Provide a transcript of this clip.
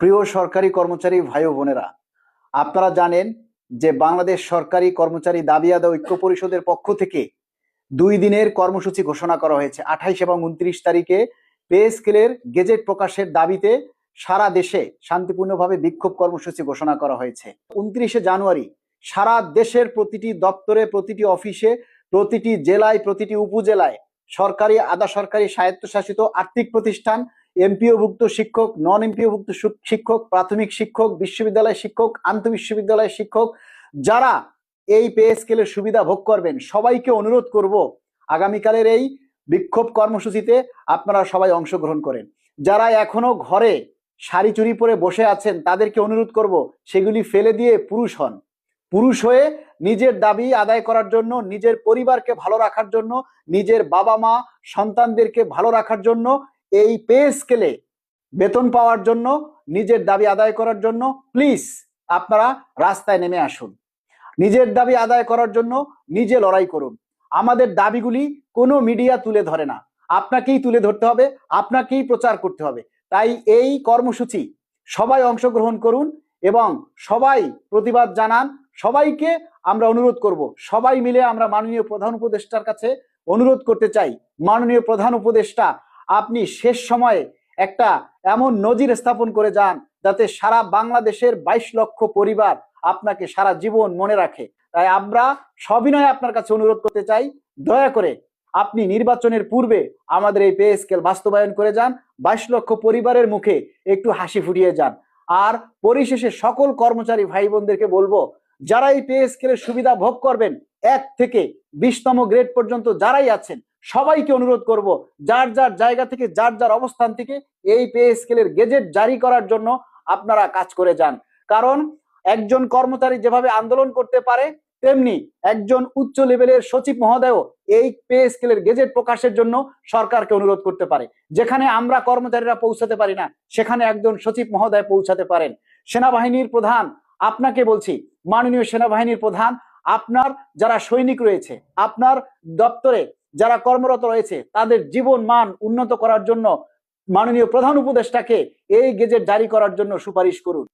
প্রিয় সরকারি কর্মচারী ভাই ও বোনেরা, আপনারা জানেন যে বাংলাদেশ সরকারি কর্মচারী দাবি আদায় ঐক্য পরিষদের পক্ষ থেকে 2 দিনের কর্মসূচি ঘোষণা করা হয়েছে। 28 এবং 29 তারিখে পে স্কেলের গেজেট প্রকাশের দাবিতে সারা দেশে শান্তিপূর্ণভাবে বিক্ষোভ কর্মসূচি ঘোষণা করা হয়েছে। 29শে জানুয়ারি সারা দেশের প্রতিটি দপ্তরে, প্রতিটি অফিসে, প্রতিটি জেলায়, প্রতিটি উপজেলায়, সরকারি, আধা সরকারি, স্বায়ত্তশাসিত আর্থিক প্রতিষ্ঠান, এমপিওভুক্ত শিক্ষক, নন এমপিওভুক্ত শিক্ষক, প্রাথমিক শিক্ষক, বিশ্ববিদ্যালয় শিক্ষক, আন্তঃবিশ্ববিদ্যালয় শিক্ষক, যারা এই পে স্কেলের সুবিধা ভোগ করবেন, সবাইকে অনুরোধ করব আগামীকালের এই বিক্ষোভ কর্মসূচিতে আপনারা সবাই অংশগ্রহণ করেন। যারা এখনো ঘরে শাড়ি চুরি পরে বসে আছেন, তাদেরকে অনুরোধ করব সেগুলি ফেলে দিয়ে পুরুষ হন। পুরুষ হয়ে নিজের দাবি আদায় করার জন্য, নিজের পরিবারকে ভালো রাখার জন্য, নিজের বাবা মা সন্তানদেরকে ভালো রাখার জন্য, এই পে স্কেলে বেতন পাওয়ার জন্য, নিজের দাবি আদায় করার জন্য প্লিজ আপনারা রাস্তায় নেমে আসুন। নিজের দাবি আদায় করার জন্য নিজে লড়াই করুন। আমাদের দাবিগুলি কোনো মিডিয়া তুলে ধরে না, আপনাকেই তুলে ধরতে হবে, আপনাকেই প্রচার করতে হবে। তাই এই কর্মসূচি সবাই অংশগ্রহণ করুন এবং সবাই প্রতিবাদ জানান। সবাইকে আমরা অনুরোধ করব, সবাই মিলে আমরা মাননীয় প্রধান উপদেষ্টার কাছে অনুরোধ করতে চাই, মাননীয় প্রধান উপদেষ্টা, আপনি শেষ সময়ে একটা এমন নজির স্থাপন করে যান যাতে সারা বাংলাদেশের 22 লক্ষ পরিবার আপনাকে সারা জীবন মনে রাখে। তাই আমরা সবিনয়ে আপনার কাছে অনুরোধ করতে চাই, দয়া করে আপনি নির্বাচনের পূর্বে আমাদের এই পে স্কেল বাস্তবায়ন করে যান। 22 লক্ষ পরিবারের মুখে একটু হাসি ফুটিয়ে যান। আর পরিশেষে সকল কর্মচারী ভাই বোনদেরকে বলবো, যারা এই পে স্কেলের সুবিধা ভোগ করবেন, 1 থেকে 20তম গ্রেড পর্যন্ত যারাই আছেন, সবাইকে অনুরোধ করব যার যার জায়গা থেকে, যার যার অবস্থান থেকে এই পে স্কেলের গেজেট জারি করার জন্য আপনারা কাজ করে যান। কারণ একজন কর্মচারী যেভাবে আন্দোলন করতে পারে, তেমনি একজন উচ্চ লেভেলের সচিব মহোদয়ও এই পে স্কেলের গেজেট প্রকাশের জন্য সরকারকে অনুরোধ করতে পারে। যেখানে আমরা কর্মচারীরা পৌঁছাতে পারি না, সেখানে একজন সচিব মহোদয় পৌঁছাতে পারেন। সেনাবাহিনীর প্রধান, আপনাকে বলছি, মাননীয় সেনাবাহিনীর প্রধান, আপনার যারা সৈনিক রয়েছে, আপনার দপ্তরে যারা কর্মরত রয়েছে, তাদের জীবন মান উন্নত করার জন্য মাননীয় প্রধান উপদেষ্টাকে এই গেজেট জারি করার জন্য সুপারিশ করুন।